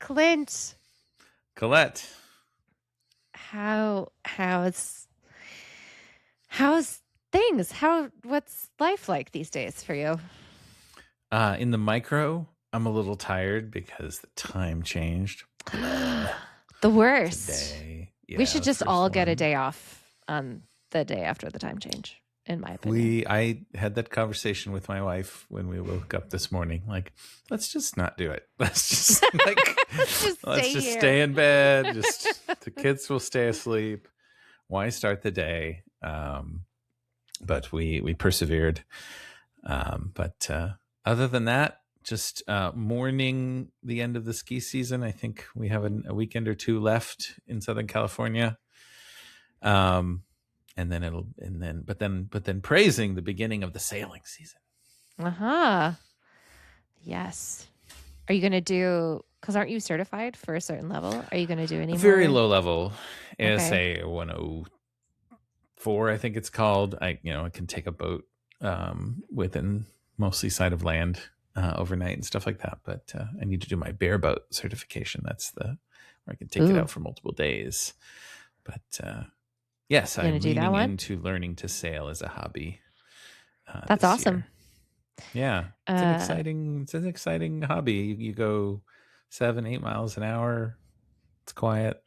Clint. Colette. How's things? What's life like these days for you? In the micro, I'm a little tired because the time changed. The worst. Today. We should the just first all get a one. day off on the day after the time change, in my opinion. I had that conversation with my wife when we woke up this morning. Like, let's just not do it. Let's just let's just stay in bed. Just the kids will stay asleep. Why start the day? But we persevered. But other than that, just mourning the end of the ski season. I think we have a weekend or two left in Southern California. And then praising the beginning of the sailing season. Yes. Are you going to do, because aren't you certified for a certain level? Are you going to do any Very more? low level, ASA 104, I think it's called. I can take a boat within mostly sight of land overnight and stuff like that. But I need to do my bareboat certification. That's where I can take it out for multiple days. But yes, I'm leaning into learning to sail as a hobby. That's awesome. Year. Yeah, it's an exciting hobby. You go 7-8 miles an hour. It's quiet.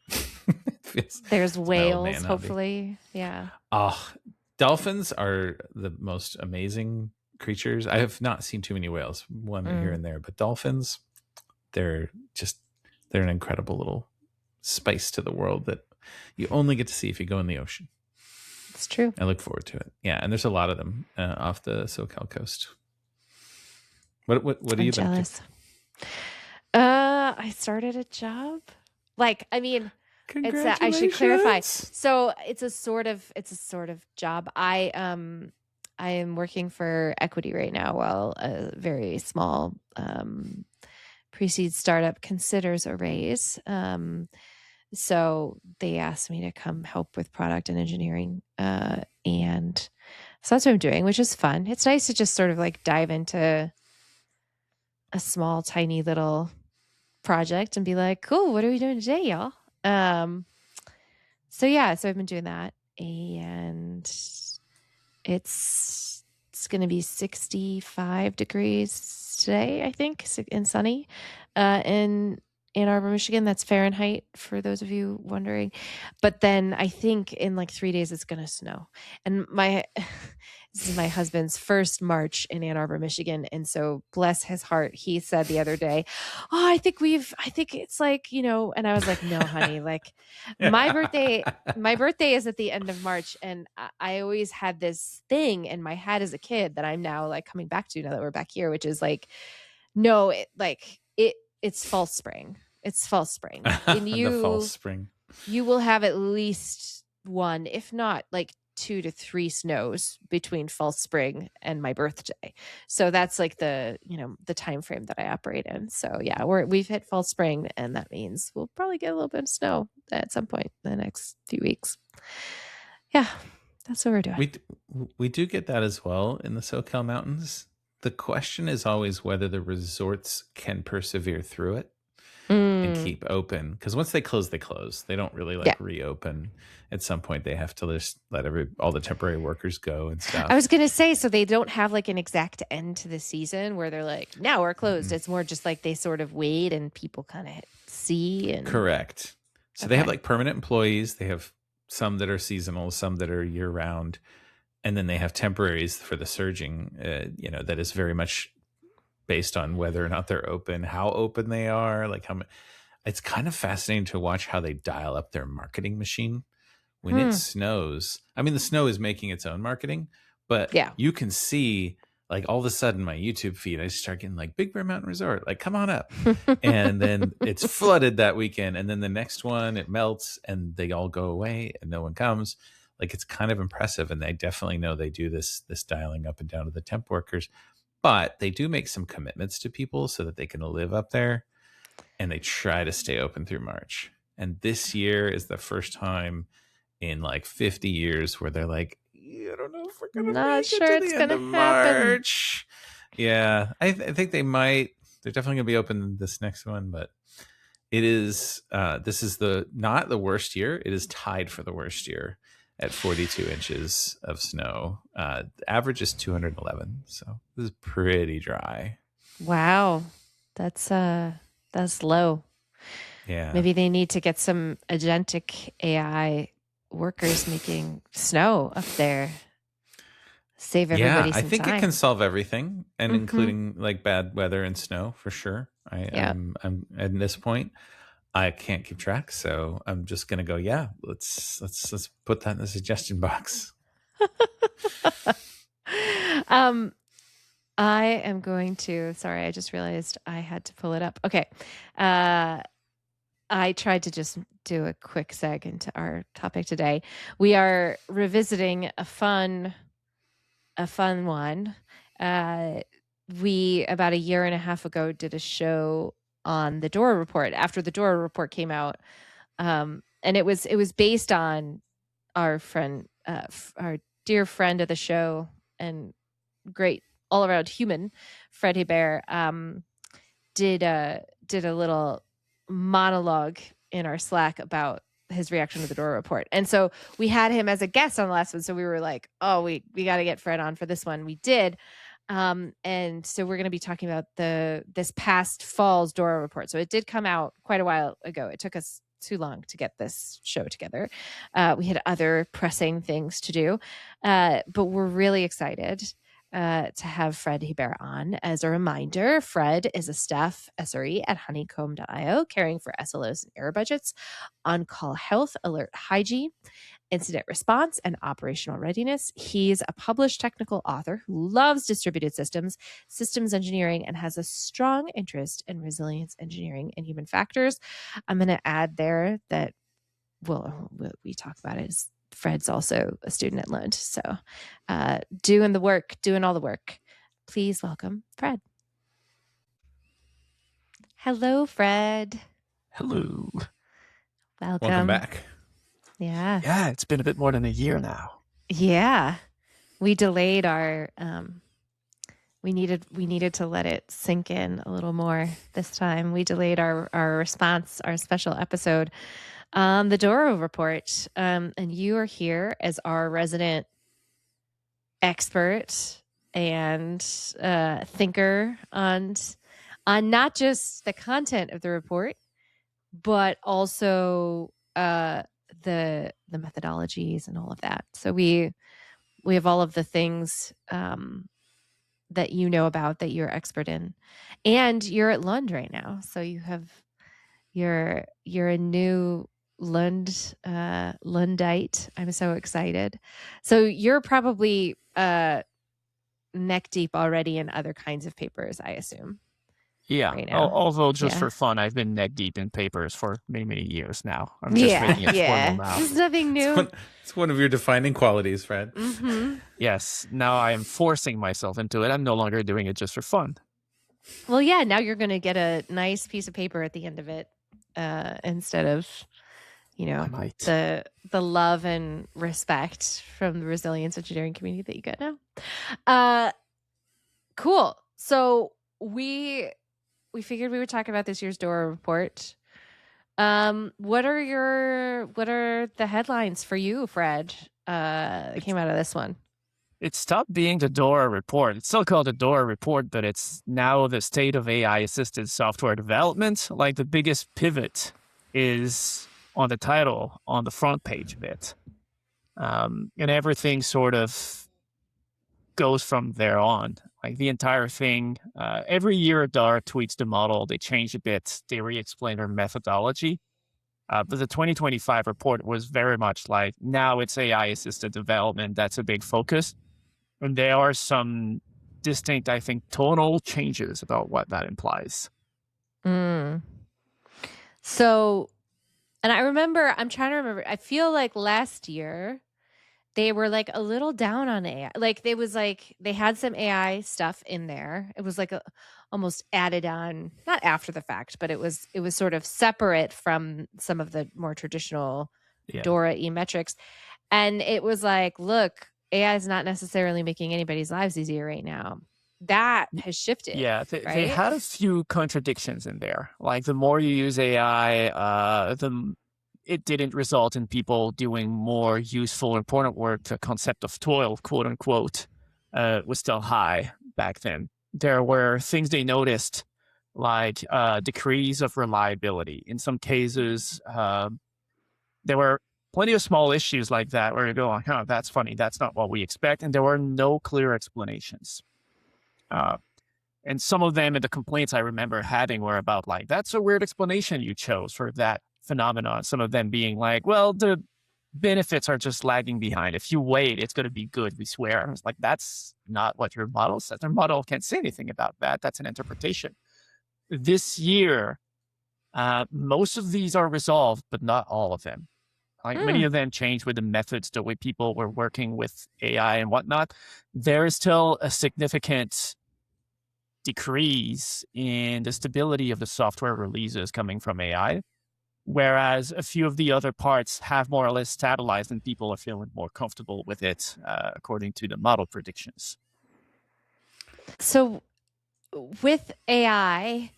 There's whales, hopefully. Hobby. Yeah. Oh, dolphins are the most amazing creatures. I have not seen too many whales, one here and there, but dolphins, they're an incredible little spice to the world that you only get to see if you go in the ocean. It's true. I look forward to it. Yeah, and there's a lot of them off the SoCal coast. What are you been up to? I started a job. I should clarify. So it's a sort of job. I am working for Equity right now while a very small pre-seed startup considers a raise. So they asked me to come help with product and engineering. And so that's what I'm doing, which is fun. It's nice to just sort of like dive into a small, tiny little project and be like, cool, what are we doing today, y'all? So I've been doing that, and it's going to be 65 degrees today, I think, and sunny, in Ann Arbor, Michigan. That's Fahrenheit for those of you wondering. But then I think in like 3 days it's going to snow. And this is my husband's first March in Ann Arbor, Michigan. And so bless his heart, he said the other day, oh, I think it's like, and I was like, no, honey, like my birthday is at the end of March. And I always had this thing in my head as a kid that I'm now like coming back to now that we're back here, which is like, no, it's fall spring. It's fall spring. And the fall spring. You will have at least one, if not like 2 to 3 snows between fall spring and my birthday. So that's like the time frame that I operate in. So yeah, we've hit fall spring, and that means we'll probably get a little bit of snow at some point in the next few weeks. Yeah, that's what we're doing. We do get that as well in the SoCal mountains. The question is always whether the resorts can persevere through it and keep open. Because once they close, they close. They don't really reopen. At some point, they have to just let all the temporary workers go and stuff. I was going to say, so they don't have like an exact end to the season where they're like, now we're closed. Mm-hmm. It's more just like they sort of wait and people kind of see. Correct. So they have like permanent employees. They have some that are seasonal, some that are year round. And then they have temporaries for the surging, that is very much based on whether or not they're open, how open they are, like how much. It's kind of fascinating to watch how they dial up their marketing machine when it snows. I mean, the snow is making its own marketing, but you can see like all of a sudden my YouTube feed, I start getting like Big Bear Mountain Resort, like come on up. And then it's flooded that weekend. And then the next one, it melts and they all go away and no one comes. Like it's kind of impressive, and they definitely know they do this dialing up and down to the temp workers, but they do make some commitments to people so that they can live up there, and they try to stay open through March. And this year is the first time in like 50 years where they're like, I don't know if we're going to make it to the end of March. Yeah, I think they might. They're definitely going to be open this next one, but It is. This is not the worst year. It is tied for the worst year at 42 inches of snow. The average is 211, so this is pretty dry. Wow. That's low. Yeah. Maybe they need to get some agentic AI workers making snow up there. Save Yeah, everybody I some think it can time. solve everything, and Mm-hmm. including like bad weather and snow for sure. Yeah. I'm at this point, I can't keep track, so I'm just gonna go. Yeah, let's put that in the suggestion box. um, I am going to. Sorry, I just realized I had to pull it up. Okay. I tried to just do a quick seg into our topic today. We are revisiting a fun one. We about a year and a half ago did a show on the DORA report after the DORA report came out, and it was based on our friend, our dear friend of the show and great all around human, Fred Hebert, did a little monologue in our Slack about his reaction to the DORA report. And so we had him as a guest on the last one. So we were like, oh, we got to get Fred on for this one. We did. And so we're going to be talking about this past fall's DORA report. So it did come out quite a while ago. It took us too long to get this show together. We had other pressing things to do, but we're really excited to have Fred Hebert on. As a reminder, Fred is a staff SRE at honeycomb.io, caring for SLOs and error budgets, on-call health, alert hygiene, incident response, and operational readiness. He's a published technical author who loves distributed systems, systems engineering, and has a strong interest in resilience engineering and human factors. I'm going to add there that, well, we talk about it is Fred's also a student at Lund. So doing all the work. Please welcome Fred. Hello, Fred. Hello. Welcome back. Yeah. Yeah, it's been a bit more than a year now. Yeah. We delayed our we needed to let it sink in a little more this time. We delayed our response, our special episode on the DORA report. And you are here as our resident expert and thinker on not just the content of the report, but also the methodologies and all of that. So we have all of the things that you know about, that you're expert in, and you're at Lund right now. So you're a new Lundite. I'm so excited. So you're probably neck deep already in other kinds of papers, I assume. Yeah, right now. Although just Yeah. for fun, I've been neck deep in papers for many, many years now. I'm just making it formal now. There's nothing new. It's one of your defining qualities, Fred. Mm-hmm. Yes, now I am forcing myself into it. I'm no longer doing it just for fun. Well, yeah, now you're going to get a nice piece of paper at the end of it instead of, the love and respect from the resilience engineering community that you get now. Cool. So we figured we would talk about this year's DORA report. What are the headlines for you, Fred, that came out of this one? It stopped being the DORA report. It's still called the DORA report, but it's now the state of AI-assisted software development. Like, the biggest pivot is on the title, on the front page of it. And everything sort of goes from there on. Like, the entire thing, every year DARA tweaks the model, they change a bit, they re-explain their methodology. But the 2025 report was very much like, now it's AI-assisted development, that's a big focus. And there are some distinct, I think, tonal changes about what that implies. So, and I'm trying to remember, I feel like last year, they were like a little down on AI. Like, they had some AI stuff in there. It was like almost added on, not after the fact, but it was sort of separate from some of the more traditional DORA e-metrics. And it was like, look, AI is not necessarily making anybody's lives easier right now. that has shifted. Yeah, right? They had a few contradictions in there. Like the more you use AI, it didn't result in people doing more useful, important work. The concept of toil, quote unquote, was still high back then. There were things they noticed, like decrease of reliability. In some cases, there were plenty of small issues like that where you go, oh, that's funny. That's not what we expect. And there were no clear explanations. And some of them in the complaints I remember having were about like, that's a weird explanation you chose for that phenomenon. Some of them being like, well, the benefits are just lagging behind. If you wait, it's going to be good, we swear. I was like, that's not what your model says. Their model can't say anything about that. That's an interpretation. This year, most of these are resolved, but not all of them. Like many of them changed with the methods, the way people were working with AI and whatnot. There is still a significant decrease in the stability of the software releases coming from AI, whereas a few of the other parts have more or less stabilized and people are feeling more comfortable with it, according to the model predictions. So with AI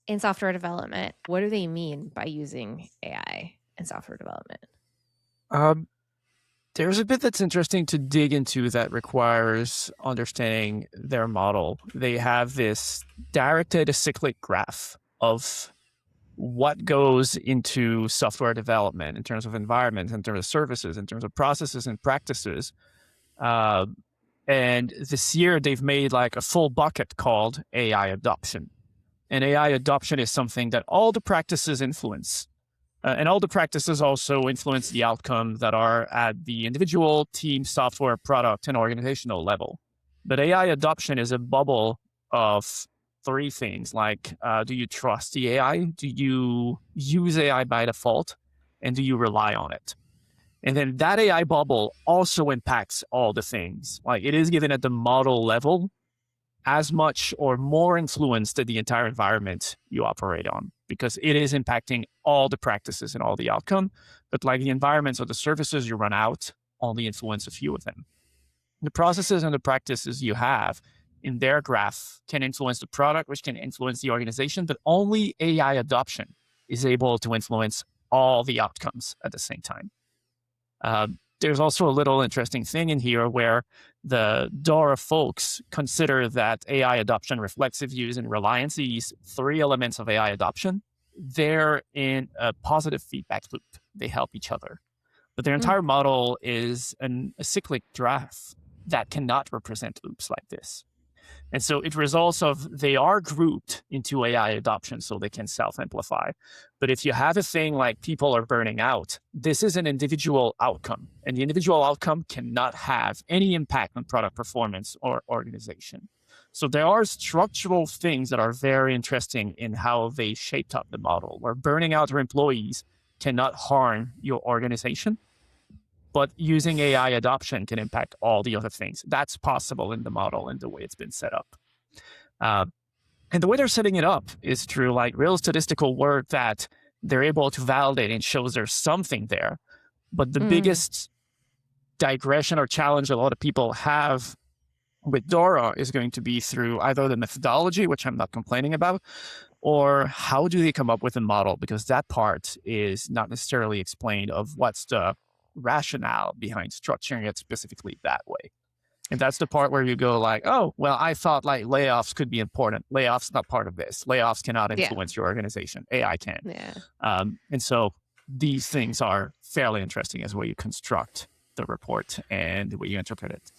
in software development, what do they mean by using AI in software development? There's a bit that's interesting to dig into that requires understanding their model. They have this directed acyclic graph of what goes into software development in terms of environments, in terms of services, in terms of processes and practices. And this year they've made like a full bucket called AI adoption. And AI adoption is something that all the practices influence. And all the practices also influence the outcome that are at the individual, team, software, product, and organizational level. But AI adoption is a bubble of three things, like do you trust the AI? Do you use AI by default? And do you rely on it? And then that AI bubble also impacts all the things. Like it is given at the model level as much or more influence to the entire environment you operate on, because it is impacting all the practices and all the outcome. But like the environments or the services you run out only influence a few of them. The processes and the practices you have in their graph can influence the product, which can influence the organization, but only AI adoption is able to influence all the outcomes at the same time. There's also a little interesting thing in here where the DORA folks consider that AI adoption, reflexive use, and reliance, these three elements of AI adoption, they're in a positive feedback loop. They help each other. But their entire model is a cyclic graph that cannot represent loops like this. And so it results of they are grouped into AI adoption so they can self-amplify. But if you have a thing like people are burning out, this is an individual outcome. And the individual outcome cannot have any impact on product performance or organization. So there are structural things that are very interesting in how they shaped up the model, where burning out your employees cannot harm your organization, but using AI adoption can impact all the other things. That's possible in the model and the way it's been set up. And the way they're setting it up is through like real statistical work that they're able to validate and shows there's something there. But the biggest digression or challenge a lot of people have with DORA is going to be through either the methodology, which I'm not complaining about, or how do they come up with a model? Because that part is not necessarily explained of what's the rationale behind structuring it specifically that way. And that's the part where you go like, oh, well, I thought like layoffs could be important. Layoffs not part of this. Layoffs cannot influence your organization. AI can. And so these things are fairly interesting as way you construct the report and the way you interpret it.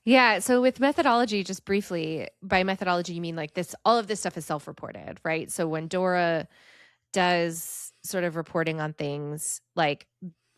Yeah. So with methodology, just briefly, by methodology, you mean like this, all of this stuff is self-reported, right? So when DORA does sort of reporting on things like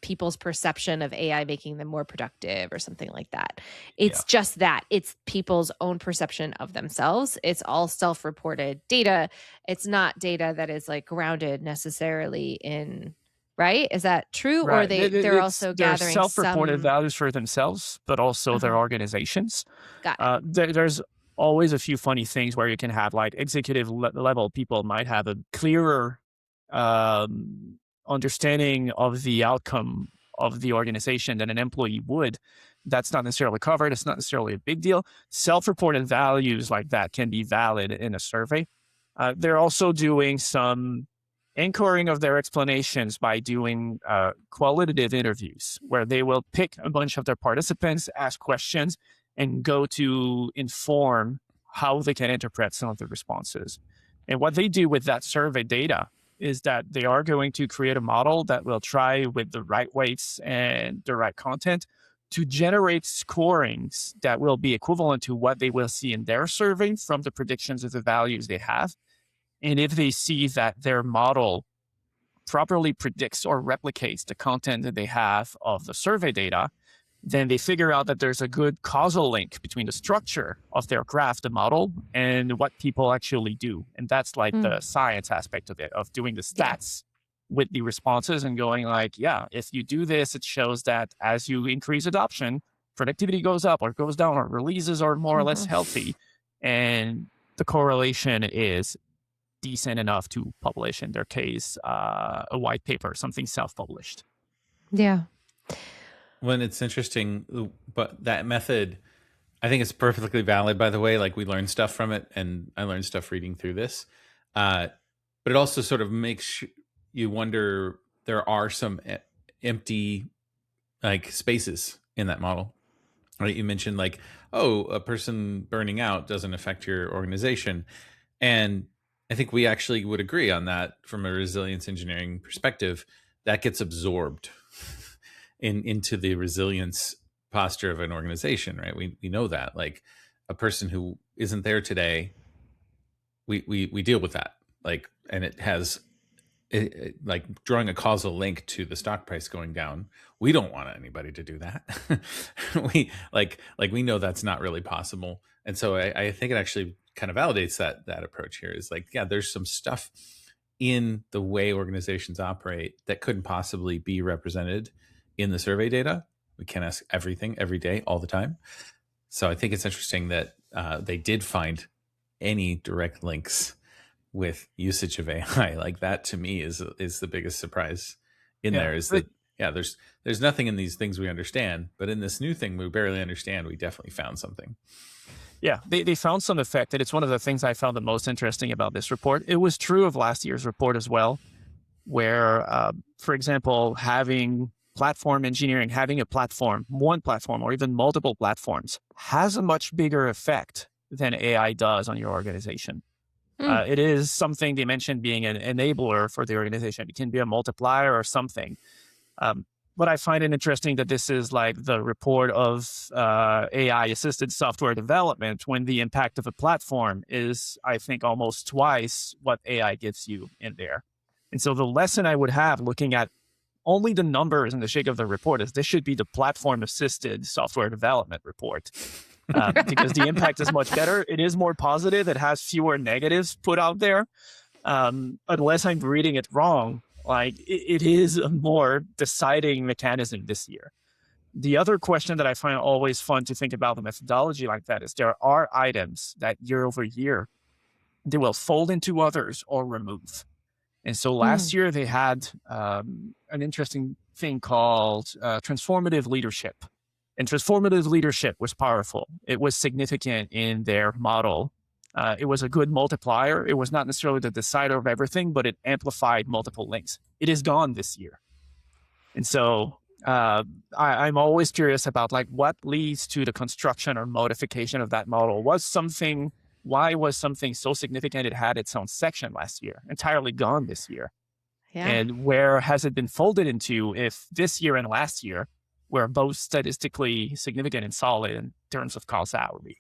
people's perception of AI making them more productive or something like that, it's just that. It's people's own perception of themselves. It's all self-reported data. It's not data that is like grounded necessarily in, right? Is that true? Right. Or they're also gathering self-reported values for themselves, but also their organizations. Got it. There's always a few funny things where you can have like executive level people might have a clearer understanding of the outcome of the organization than an employee would. that's not necessarily covered. It's not necessarily a big deal. Self-reported values like that can be valid in a survey. They're also doing some anchoring of their explanations by doing qualitative interviews where they will pick a bunch of their participants, ask questions, and go to inform how they can interpret some of the responses. And what they do with that survey data is that they are going to create a model that will try with the right weights and the right content to generate scorings that will be equivalent to what they will see in their survey from the predictions of the values they have. And if they see that their model properly predicts or replicates the content that they have of the survey data, then they figure out that there's a good causal link between the structure of their graph, the model, and what people actually do. And that's like the science aspect of it, of doing the stats with the responses and going like, yeah, if you do this, it shows that as you increase adoption, productivity goes up or goes down, or releases are more or less healthy. And the correlation is decent enough to publish, in their case, a white paper, something self-published. Yeah. When it's interesting, but that method, I think it's perfectly valid, by the way. Like, we learn stuff from it, and I learned stuff reading through this. But it also sort of makes you wonder, there are some empty like spaces in that model, right? You mentioned like, oh, a person burning out doesn't affect your organization. And I think we actually would agree on that from a resilience engineering perspective. That gets absorbed into the resilience posture of an organization, right? We know that, like, a person who isn't there today, we deal with that, like, and it has like drawing a causal link to the stock price going down. We don't want anybody to do that. we know that's not really possible. And so I think it actually kind of validates that approach here, is like, yeah, there's some stuff in the way organizations operate that couldn't possibly be represented in the survey data. We can't ask everything every day, all the time. So I think it's interesting that they did find any direct links with usage of AI. Like, that to me is the biggest surprise in there, is that, yeah, there's nothing in these things we understand, but in this new thing we barely understand, we definitely found something. Yeah, they found some effect, and it's one of the things I found the most interesting about this report. It was true of last year's report as well, where, for example, having platform engineering, having a platform, one platform, or even multiple platforms, has a much bigger effect than AI does on your organization. It is something they mentioned being an enabler for the organization. It can be a multiplier or something. But I find it interesting that this is like the report of AI-assisted software development, when the impact of a platform is, I think, almost twice what AI gives you in there. And so the lesson I would have, looking at only the numbers and the shape of the report, is this should be the platform-assisted software development report. Because the impact is much better. It is more positive. It has fewer negatives put out there. Unless I'm reading it wrong, like, it is a more deciding mechanism this year. The other question that I find always fun to think about the methodology like that is, there are items that year over year, they will fold into others or remove. And so last year they had an interesting thing called transformative leadership. And transformative leadership was powerful. It was significant in their model. It was a good multiplier. It was not necessarily the decider of everything, but it amplified multiple links. It is gone this year. And so I'm always curious about, like, what leads to the construction or modification of that model. Why was something so significant it had its own section last year, entirely gone this year? Yeah. And where has it been folded into, if this year and last year were both statistically significant and solid in terms of causality?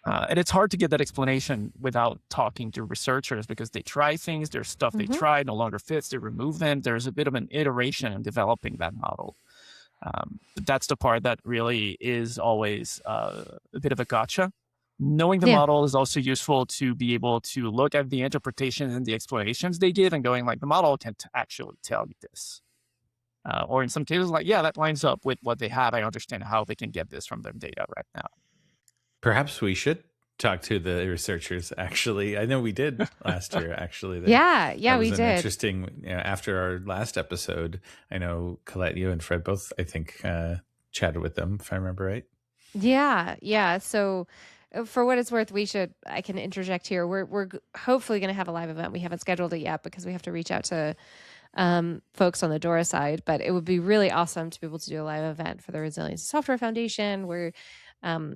And it's hard to get that explanation without talking to researchers, because they try things, there's stuff they try, no longer fits, they remove them. There's a bit of an iteration in developing that model. But that's the part that really is always a bit of a gotcha. Knowing the model is also useful to be able to look at the interpretations and the explanations they give and going like, the model can't actually tell you this. Or in some cases, like, yeah, that lines up with what they have. I understand how they can get this from their data right now. Perhaps we should talk to the researchers. Actually, I know we did last year. Actually, Yeah, that was we an did. interesting. After our last episode, I know Colette, you and Fred both, I think, chatted with them, if I remember right. Yeah. So, for what it's worth, I can interject here. We're hopefully going to have a live event. We haven't scheduled it yet because we have to reach out to folks on the DORA side, but it would be really awesome to be able to do a live event for the Resilience Software Foundation, where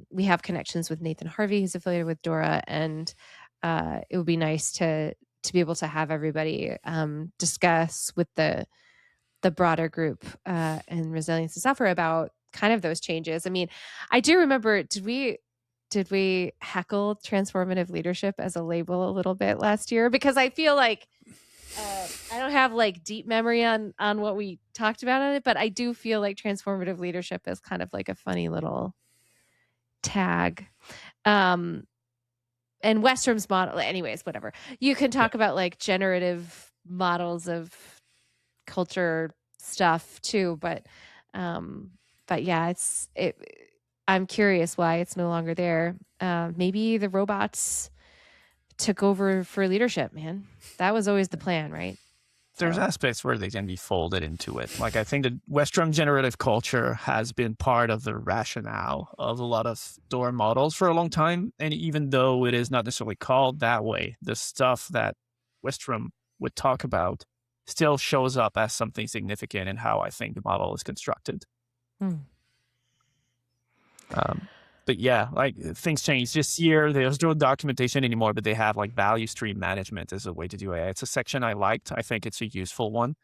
we have connections with Nathan Harvey, who's affiliated with DORA, and it would be nice to be able to have everybody discuss with the broader group in Resilience and Software about kind of those changes. I mean, I do remember, did we heckle transformative leadership as a label a little bit last year? Because I feel like I don't have like deep memory on what we talked about on it, but I do feel like transformative leadership is kind of like a funny little tag. And Westrom's model, anyways, whatever. You can talk about like generative models of culture stuff too, but yeah, I'm curious why it's no longer there. Maybe the robots took over for leadership, man. That was always the plan, right? There's aspects where they can be folded into it. Like, I think the Western generative culture has been part of the rationale of a lot of DORA models for a long time. And even though it is not necessarily called that way, the stuff that Westrom would talk about still shows up as something significant in how I think the model is constructed. But yeah, like, things change. This year, there's no documentation anymore, but they have like value stream management as a way to do AI. It's a section I liked. I think it's a useful one,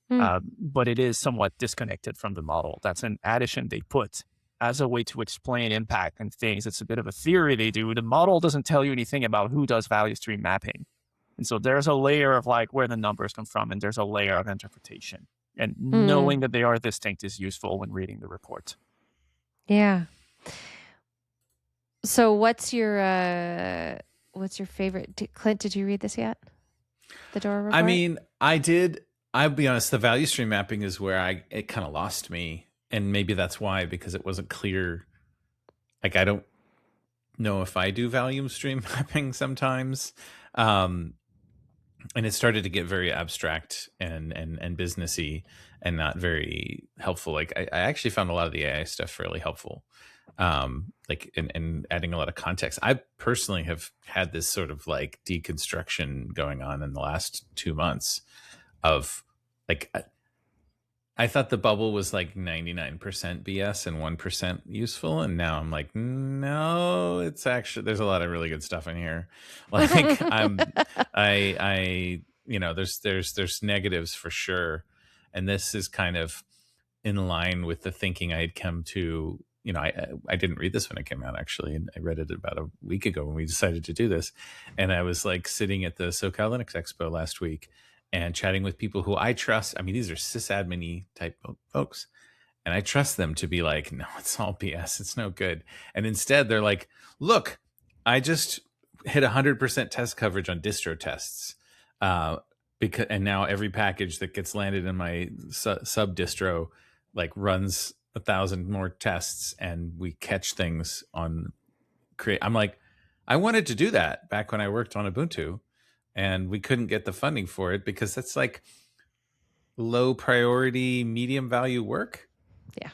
but it is somewhat disconnected from the model. That's an addition they put as a way to explain impact and things. It's a bit of a theory they do. The model doesn't tell you anything about who does value stream mapping. And so there's a layer of like where the numbers come from, and there's a layer of interpretation. And knowing that they are distinct is useful when reading the report. Yeah. So what's your favorite? Clint, did you read this yet? The DORA report? I mean, I did. I'll be honest, the value stream mapping is where it kind of lost me. And maybe that's why, because it wasn't clear. Like, I don't know if I do value stream mapping sometimes. And it started to get very abstract and businessy and not very helpful. Like, I actually found a lot of the AI stuff really helpful. Like, and adding a lot of context. I personally have had this sort of like deconstruction going on in the last 2 months of like, I thought the bubble was like 99% BS and 1% useful. And now I'm like, no, it's actually, there's a lot of really good stuff in here. Like, there's negatives for sure. And this is kind of in line with the thinking I had come to. I didn't read this when it came out, actually, and I read it about a week ago when we decided to do this. And I was like sitting at the SoCal Linux Expo last week and chatting with people who I trust. I mean, these are sysadmin-y type folks, and I trust them to be like, no, it's all BS. It's no good. And instead, they're like, look, I just hit 100% test coverage on distro tests, and now every package that gets landed in my sub distro like runs 1,000 more tests, and we catch things on create. I'm like, I wanted to do that back when I worked on Ubuntu, and we couldn't get the funding for it because that's like low priority, medium value work. Yeah.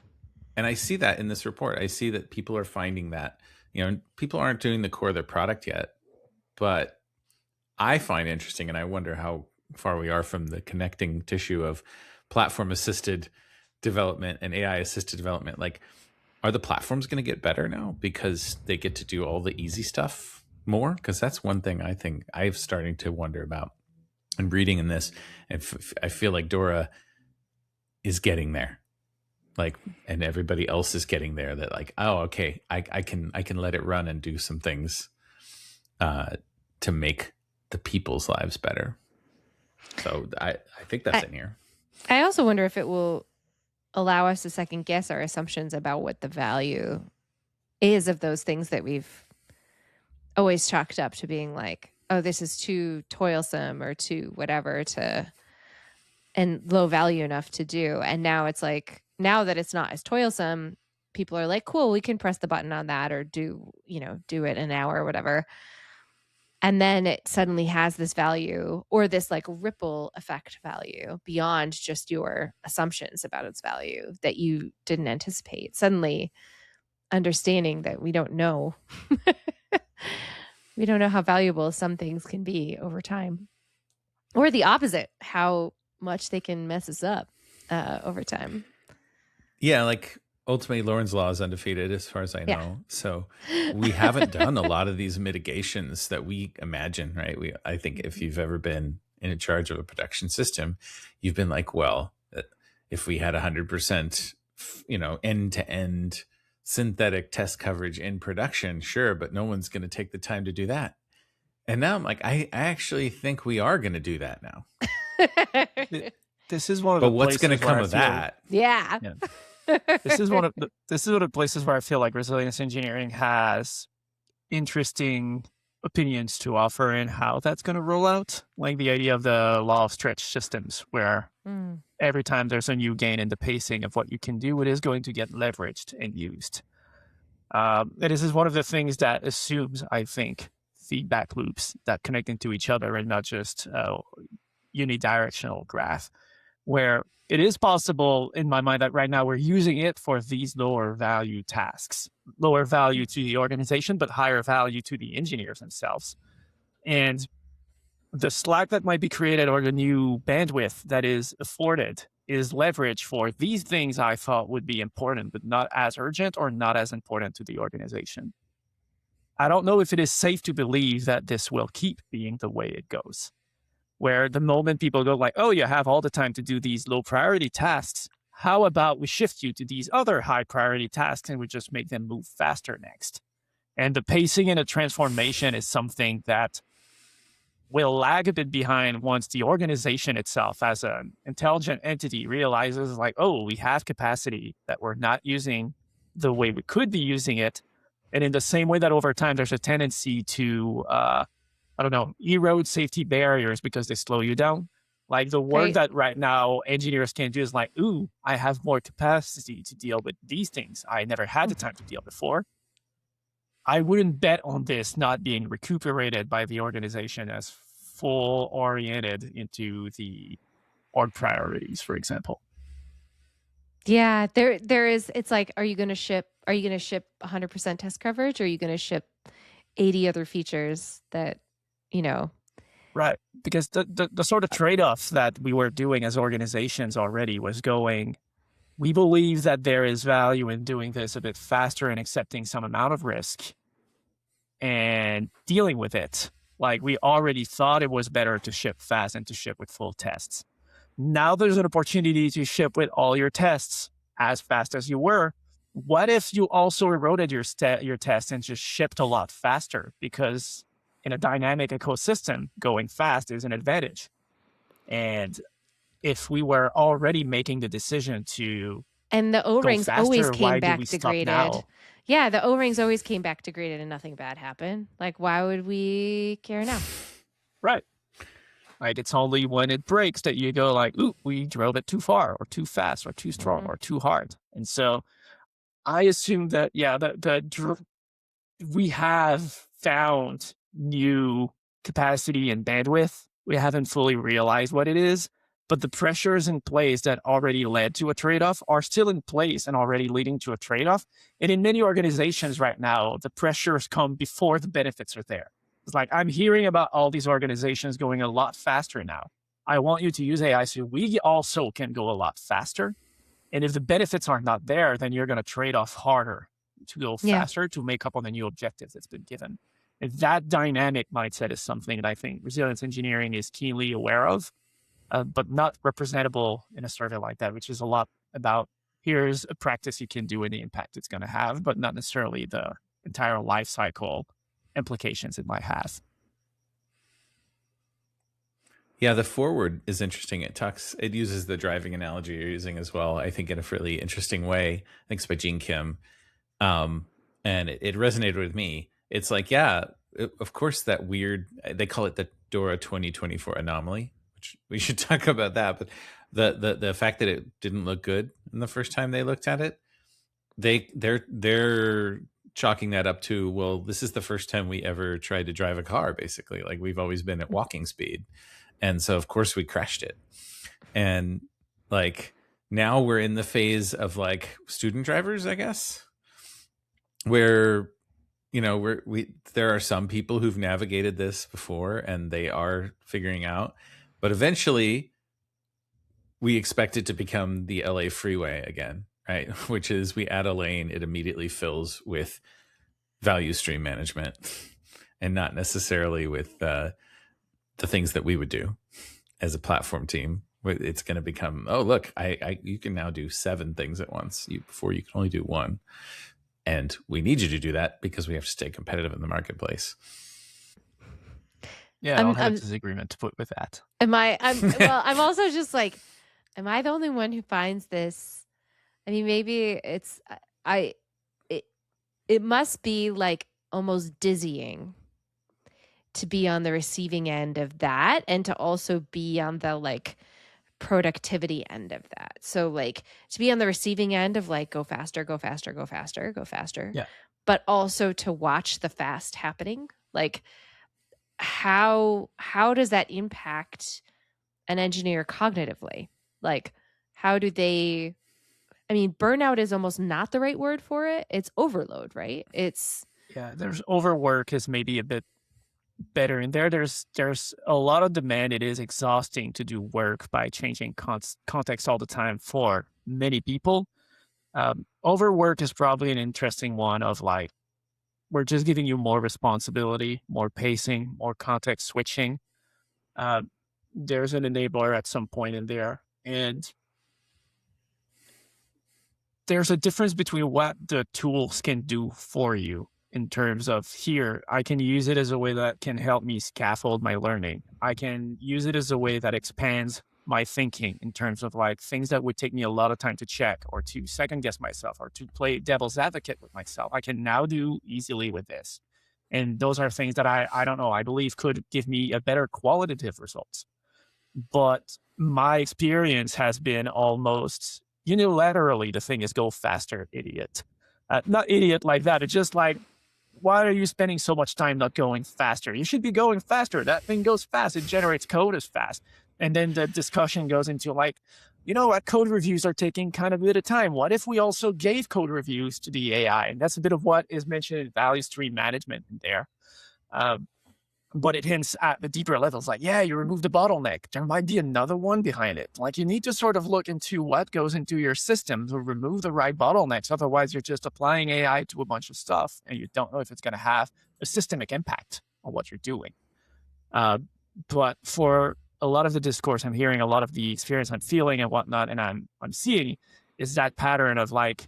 And I see that in this report. I see that people are finding that, people aren't doing the core of their product yet, but I find interesting, and I wonder how far we are from the connecting tissue of platform assisted development and AI assisted development. Like, are the platforms going to get better now because they get to do all the easy stuff more? Because that's one thing I think I'm starting to wonder about and reading in this. And I feel like DORA is getting there, like, and everybody else is getting there, that like, oh, okay, I can let it run and do some things to make the people's lives better. So I think that's in here. I also wonder if it will allow us to second guess our assumptions about what the value is of those things that we've always chalked up to being like, oh, this is too toilsome or too whatever and low value enough to do. And now it's like, now that it's not as toilsome, people are like, cool, we can press the button on that or do it in an hour or whatever. And then it suddenly has this value or this like ripple effect value beyond just your assumptions about its value that you didn't anticipate. Suddenly understanding that we don't know. We don't know how valuable some things can be over time. Or the opposite, how much they can mess us up over time. Yeah, like ultimately Lorne's law is undefeated as far as I know. Yeah. So we haven't done a lot of these mitigations that we imagine, right? I think if you've ever been in charge of a production system, you've been like, well, if we had 100%, end-to-end synthetic test coverage in production, sure, but no one's going to take the time to do that. And now I'm like, I actually think we are going to do that now. This is one of But the what's going to places where come I of feel- that? Yeah. This is one of the places where I feel like resilience engineering has interesting opinions to offer in how that's going to roll out. Like the idea of the law of stretch systems, where every time there's a new gain in the pacing of what you can do, it is going to get leveraged and used. And this is one of the things that assumes, I think, feedback loops that connect into each other and not just unidirectional graph, where it is possible in my mind that right now we're using it for these lower value tasks, lower value to the organization, but higher value to the engineers themselves. And the slack that might be created or the new bandwidth that is afforded is leverage for these things I thought would be important, but not as urgent or not as important to the organization. I don't know if it is safe to believe that this will keep being the way it goes, where the moment people go like, oh, you have all the time to do these low priority tasks, how about we shift you to these other high priority tasks and we just make them move faster next? And the pacing and the transformation is something that will lag a bit behind once the organization itself as an intelligent entity realizes like, oh, we have capacity that we're not using the way we could be using it. And in the same way that over time, there's a tendency to, erode safety barriers because they slow you down. Like the work that right now engineers can do is like, ooh, I have more capacity to deal with these things I never had the time to deal before. I wouldn't bet on this not being recuperated by the organization as full oriented into the org priorities, for example. Yeah, there is. It's like, are you going to ship 100% test coverage, or are you going to ship 80 other features that, Right, because the sort of trade-offs that we were doing as organizations already was going, we believe that there is value in doing this a bit faster and accepting some amount of risk and dealing with it. Like we already thought it was better to ship fast and to ship with full tests. Now there's an opportunity to ship with all your tests as fast as you were. What if you also eroded your tests and just shipped a lot faster? Because in a dynamic ecosystem, going fast is an advantage. And if we were already making the decision to and the O-rings faster, always why came do back we stop degraded. now? Yeah, the O-rings always came back degraded and nothing bad happened. Like, why would we care now? Right. Like it's only when it breaks that you go like, ooh, we drove it too far or too fast or too strong or too hard. And so I assume that, we have found new capacity and bandwidth. We haven't fully realized what it is, but the pressures in place that already led to a trade-off are still in place and already leading to a trade-off. And in many organizations right now, the pressures come before the benefits are there. It's like, I'm hearing about all these organizations going a lot faster now. I want you to use AI so we also can go a lot faster. And if the benefits are not there, then you're going to trade off harder to go faster to make up on the new objectives that's been given. And that dynamic mindset is something that I think resilience engineering is keenly aware of, but not representable in a survey like that, which is a lot about here's a practice you can do and the impact it's going to have, but not necessarily the entire life cycle implications it might have. Yeah, the forward is interesting. It uses the driving analogy you're using as well, I think in a really interesting way. I think it's by Gene Kim. And it resonated with me. It's like, of course, that weird, they call it the DORA 2024 anomaly, which we should talk about that. But the fact that it didn't look good in the first time they looked at it, they're chalking that up to, well, this is the first time we ever tried to drive a car, basically. Like, we've always been at walking speed, and so of course we crashed it. And like, now we're in the phase of like student drivers, I guess, where there are some people who've navigated this before and they are figuring out, but eventually we expect it to become the LA freeway again, right? Which is, we add a lane, it immediately fills with value stream management and not necessarily with the things that we would do as a platform team. It's going to become, oh, look, you can now do 7 things at once. Before you can only do 1. And we need you to do that because we have to stay competitive in the marketplace. Yeah, I don't have a disagreement to put with that. I'm also just like, am I the only one who finds this? I mean, maybe it must be like almost dizzying to be on the receiving end of that, and to also be on the like productivity end of that. So like, to be on the receiving end of like, go faster, go faster, go faster, go faster. Yeah. But also to watch the fast happening. Like, how does that impact an engineer cognitively? Like, how do they, I mean, burnout is almost not the right word for it. It's overload, right? There's overwork is maybe a bit better in there. There's a lot of demand. It is exhausting to do work by changing context all the time for many people. Overwork is probably an interesting one of like, we're just giving you more responsibility, more pacing, more context switching. There's an enabler at some point in there. And there's a difference between what the tools can do for you in terms of, here, I can use it as a way that can help me scaffold my learning. I can use it as a way that expands my thinking in terms of like things that would take me a lot of time to check or to second guess myself or to play devil's advocate with myself. I can now do easily with this. And those are things that I don't know, I believe could give me a better qualitative results. But my experience has been almost unilaterally, the thing is, go faster, idiot. Not idiot like that. It's just like, why are you spending so much time not going faster? You should be going faster. That thing goes fast. It generates code as fast. And then the discussion goes into like, you know what, code reviews are taking kind of a bit of time. What if we also gave code reviews to the AI? And that's a bit of what is mentioned in value stream management in there. But it hints at the deeper levels, like, yeah, you remove the bottleneck. There might be another one behind it. Like, you need to sort of look into what goes into your system to remove the right bottlenecks. Otherwise, you're just applying AI to a bunch of stuff, and you don't know if it's going to have a systemic impact on what you're doing. But for a lot of the discourse I'm hearing, a lot of the experience I'm feeling and whatnot, and I'm seeing, is that pattern of like,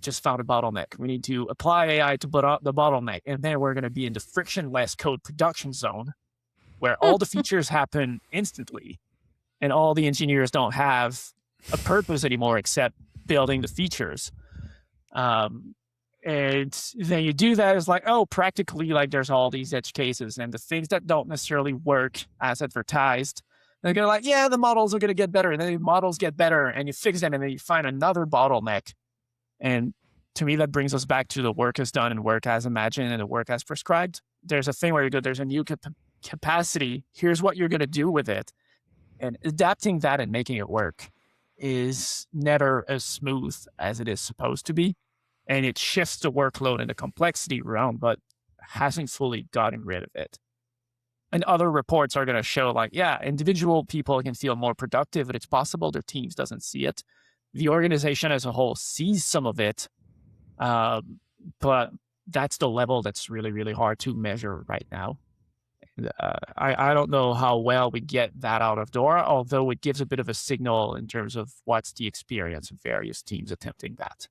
just found a bottleneck. We need to apply AI to put out the bottleneck. And then we're going to be in the frictionless code production zone where all the features happen instantly and all the engineers don't have a purpose anymore except building the features. And then you do that, it's like, oh, practically, like, there's all these edge cases and the things that don't necessarily work as advertised. They're going to like, yeah, the models are going to get better. And then the models get better and you fix them and then you find another bottleneck. And to me, that brings us back to the work as done and work as imagined and the work as prescribed. There's a thing where you go, there's a new capacity. Here's what you're going to do with it. And adapting that and making it work is never as smooth as it is supposed to be. And it shifts the workload and the complexity around, but hasn't fully gotten rid of it. And other reports are going to show like, yeah, individual people can feel more productive, but it's possible their teams doesn't see it. The organization as a whole sees some of it, but that's the level that's really, really hard to measure right now. And, I don't know how well we get that out of DORA, although it gives a bit of a signal in terms of what's the experience of various teams attempting that.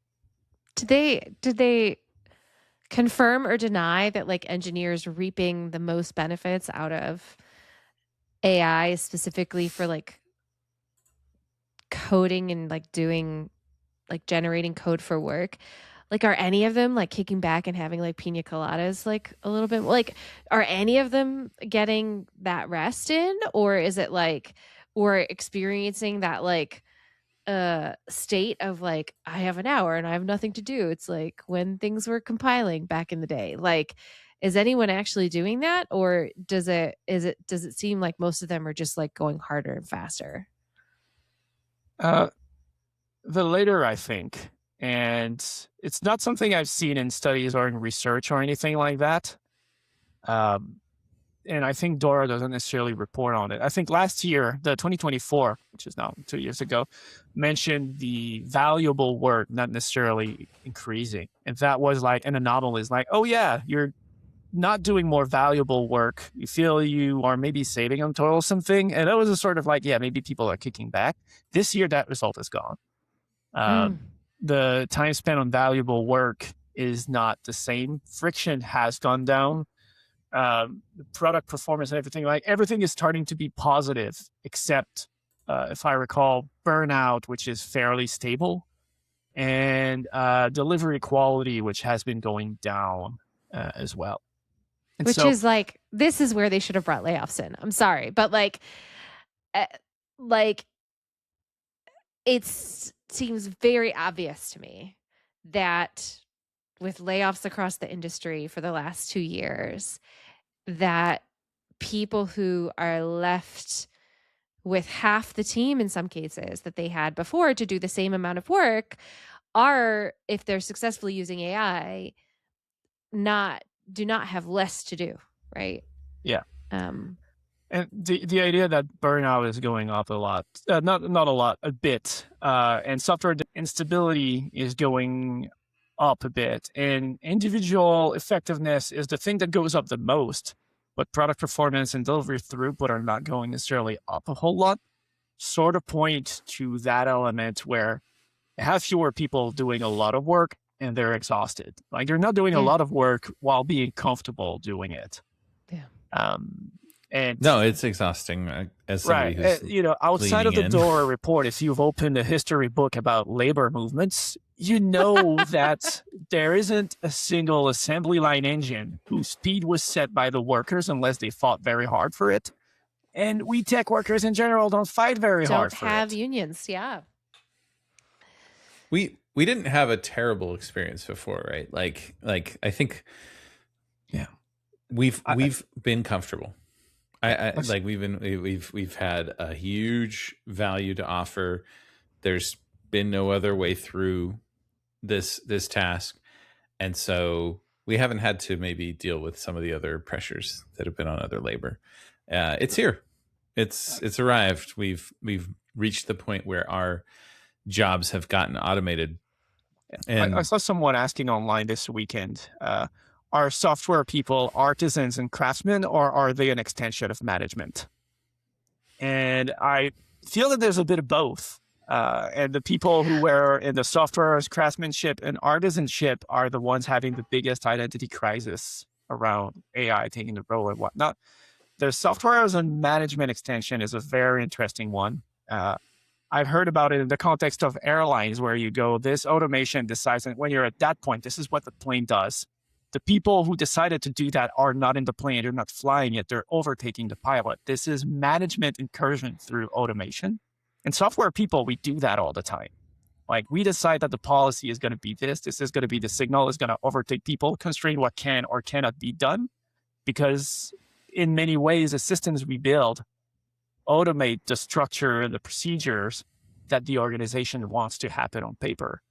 Did they confirm or deny that like engineers reaping the most benefits out of AI specifically for like coding and like doing like generating code for work? Like, are any of them like kicking back and having like pina coladas like a little bit? Like, are any of them getting that rest in, or is it like, or experiencing that like state of like, I have an hour and I have nothing to do. It's like when things were compiling back in the day. Like, is anyone actually doing that, or does it seem like most of them are just like going harder and faster? The later, I think. And it's not something I've seen in studies or in research or anything like that. And I think DORA doesn't necessarily report on it. I think last year, the 2024, which is now 2 years ago, mentioned the valuable work not necessarily increasing. And that was like an anomaly. It's like, oh yeah, you're not doing more valuable work. You feel you are maybe saving on total something. And that was a sort of like, yeah, maybe people are kicking back. This year, that result is gone. The time spent on valuable work is not the same. Friction has gone down. The product performance and everything is starting to be positive, except if I recall, burnout, which is fairly stable, and delivery quality, which has been going down as well. And which is like, this is where they should have brought layoffs in. I'm sorry, but like it seems very obvious to me that with layoffs across the industry for the last 2 years, that people who are left with half the team in some cases that they had before to do the same amount of work are, if they're successfully using AI, do not have less to do, right? Yeah. And the idea that burnout is going up a lot, not a lot, a bit, and software instability is going up a bit, and individual effectiveness is the thing that goes up the most, but product performance and delivery throughput are not going necessarily up a whole lot, sort of point to that element where you have fewer people doing a lot of work and they're exhausted. Like they're not doing a lot of work while being comfortable doing it. Yeah. And no, it's exhausting as somebody who's outside of the DORA report, if you've opened a history book about labor movements, you know that there isn't a single assembly line engine whose speed was set by the workers unless they fought very hard for it. And we tech workers in general don't fight very hard for it. Don't have unions, yeah. We didn't have a terrible experience before, right? Like I think, yeah, we've been comfortable. We've had a huge value to offer. There's been no other way through this task, and so we haven't had to maybe deal with some of the other pressures that have been on other labor. It's here. It's arrived. We've reached the point where our jobs have gotten automated. And I saw someone asking online this weekend, are software people artisans and craftsmen, or are they an extension of management? And I feel that there's a bit of both. And the people who were in the software as craftsmanship and artisanship are the ones having the biggest identity crisis around AI taking the role and whatnot. The software as a management extension is a very interesting one. I've heard about it in the context of airlines, where you go, this automation decides, and when you're at that point, this is what the plane does. The people who decided to do that are not in the plane. They're not flying it. They're overtaking the pilot. This is management incursion through automation. And software people, we do that all the time. Like we decide that the policy is going to be this. This is going to be the signal is going to overtake people, constrain what can or cannot be done. Because in many ways, the systems we build automate the structure and the procedures that the organization wants to happen on paper.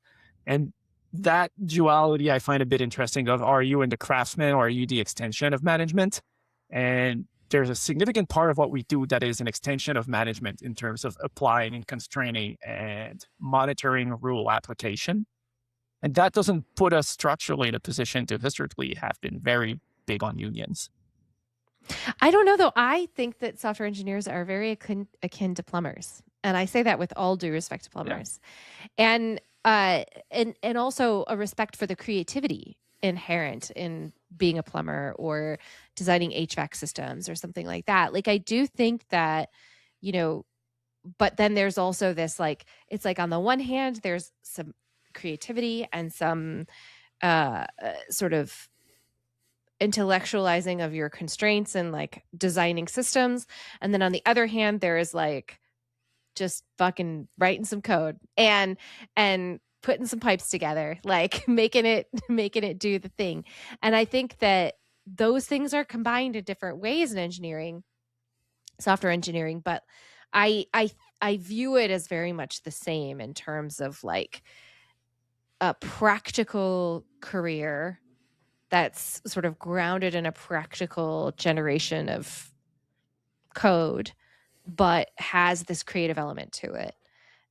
And that duality I find a bit interesting of, are you in the craftsman or are you the extension of management? And there's a significant part of what we do that is an extension of management in terms of applying and constraining and monitoring rule application. And that doesn't put us structurally in a position to historically have been very big on unions. I don't know, though. I think that software engineers are very akin to plumbers. And I say that with all due respect to plumbers. Yeah. And also a respect for the creativity inherent in being a plumber or designing HVAC systems or something like that. Like, I do think that, but then there's also this, like, it's like on the one hand, there's some creativity and some sort of intellectualizing of your constraints and like designing systems. And then on the other hand, there is like just fucking writing some code and putting some pipes together, like making it do the thing. And I think that those things are combined in different ways in engineering, software engineering, but I view it as very much the same in terms of like a practical career that's sort of grounded in a practical generation of code, but has this creative element to it.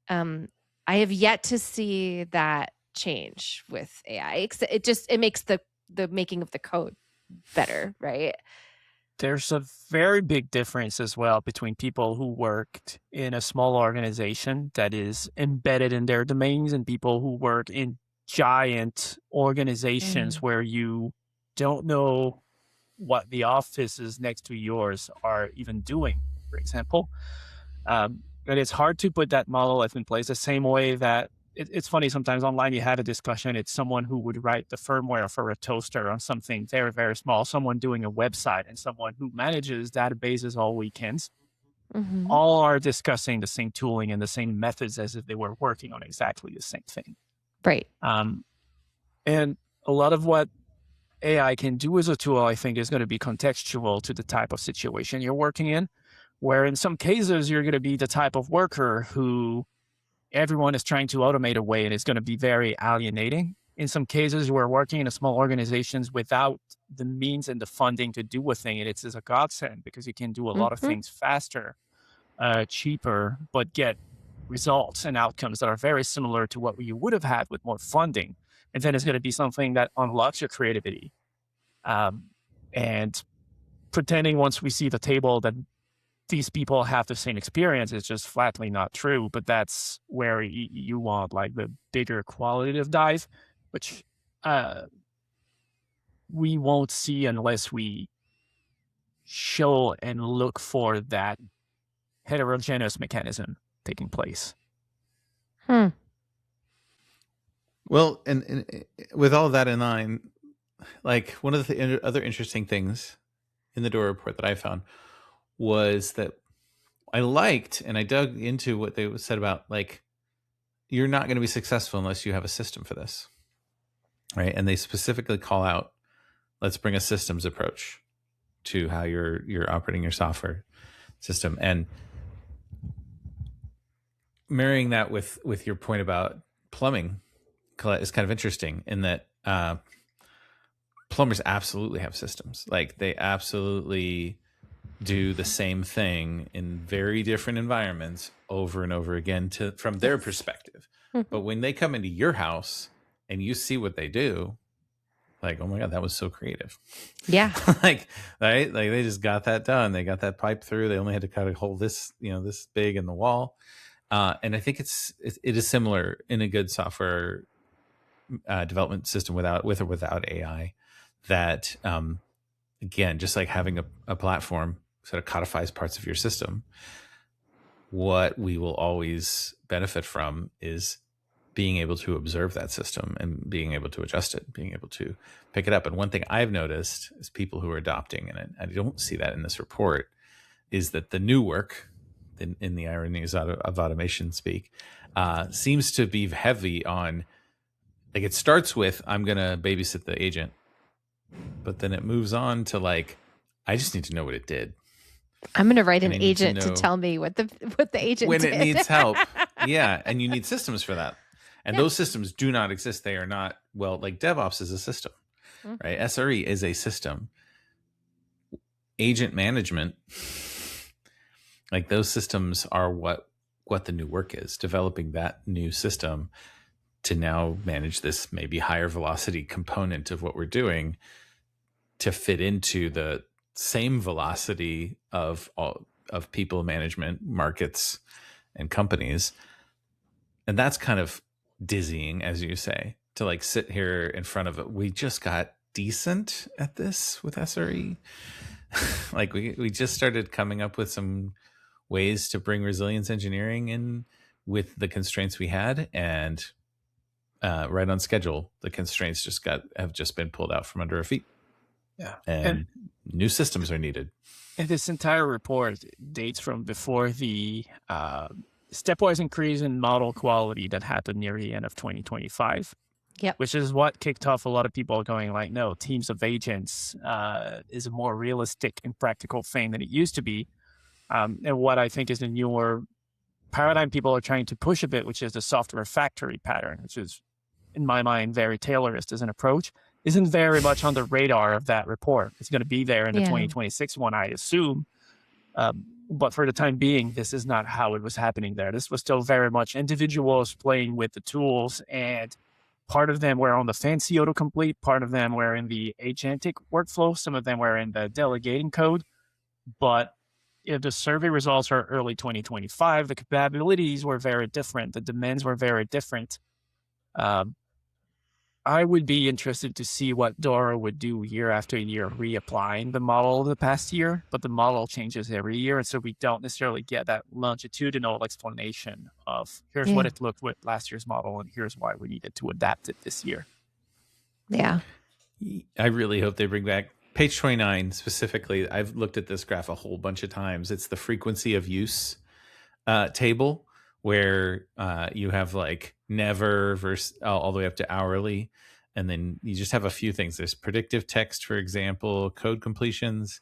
I have yet to see that change with AI. It makes the making of the code better, right? There's a very big difference as well between people who worked in a small organization that is embedded in their domains and people who work in giant organizations where you don't know what the offices next to yours are even doing, for example. And it's hard to put that monolith in place the same way that it's funny, sometimes online you had a discussion, it's someone who would write the firmware for a toaster on something very, very small, someone doing a website, and someone who manages databases all weekends. All are discussing the same tooling and the same methods as if they were working on exactly the same thing. Right. And a lot of what AI can do as a tool, I think, is going to be contextual to the type of situation you're working in, where in some cases you're going to be the type of worker who everyone is trying to automate away, and it's going to be very alienating. In some cases, we're working in small organizations without the means and the funding to do a thing, and it's a godsend because you can do a lot of things faster, cheaper, but get results and outcomes that are very similar to what you would have had with more funding. And then it's going to be something that unlocks your creativity. And pretending once we see the table that these people have the same experience is just flatly not true. But that's where you want like the bigger qualitative dive, which we won't see unless we show and look for that heterogeneous mechanism taking place. Well, and with all of that in mind, like one of the other interesting things in the DORA report that I found was that I liked, and I dug into what they said about, like, you're not going to be successful unless you have a system for this, right? And they specifically call out, let's bring a systems approach to how you're operating your software system. And marrying that with your point about plumbing is kind of interesting in that plumbers absolutely have systems. Like they absolutely do the same thing in very different environments over and over again from their perspective. But when they come into your house and you see what they do, like, oh my God, that was so creative. Yeah. Like, right? Like they just got that done. They got that pipe through. They only had to kind of hold this, this big in the wall. And I think it is similar in a good software development system with or without AI, that again, just like having a platform sort of codifies parts of your system. What we will always benefit from is being able to observe that system and being able to adjust it, being able to pick it up. And one thing I've noticed is people who are adopting, and I don't see that in this report, is that the new work in the ironies of automation speak seems to be heavy on, like, it starts with, I'm going to babysit the agent, but then it moves on to like, I just need to know what it did. I'm going to write an agent to tell me what the agent when did. It needs help. Yeah. And you need systems for that. And those systems do not exist. They are not, well, like DevOps is a system, right? SRE is a system. Agent management, like those systems are what the new work is, developing that new system to now manage this maybe higher velocity component of what we're doing to fit into the same velocity of people management, markets, and companies. And that's kind of dizzying, as you say, to like sit here in front of it. We just got decent at this with SRE. Like we just started coming up with some ways to bring resilience engineering in with the constraints we had, and right on schedule, the constraints have just been pulled out from under our feet. Yeah. And new systems are needed. And this entire report dates from before the stepwise increase in model quality that happened near the end of 2025. Yep. Which is what kicked off a lot of people going like, no, teams of agents is a more realistic and practical thing than it used to be. And what I think is the newer paradigm people are trying to push a bit, which is the software factory pattern, which is, in my mind, very Taylorist as an approach, isn't very much on the radar of that report. It's going to be there in the 2026 one, I assume. But for the time being, this is not how it was happening there. This was still very much individuals playing with the tools, and part of them were on the fancy autocomplete, part of them were in the agentic workflow, some of them were in the delegating code. But if the survey results are early 2025, the capabilities were very different, the demands were very different. I would be interested to see what DORA would do year after year, reapplying the model of the past year, but the model changes every year. And so we don't necessarily get that longitudinal explanation of here's what it looked with last year's model and here's why we needed to adapt it this year. Yeah. I really hope they bring back page 29 specifically. I've looked at this graph a whole bunch of times. It's the frequency of use table where you have like never versus all the way up to hourly. And then you just have a few things. There's predictive text, for example, code completions,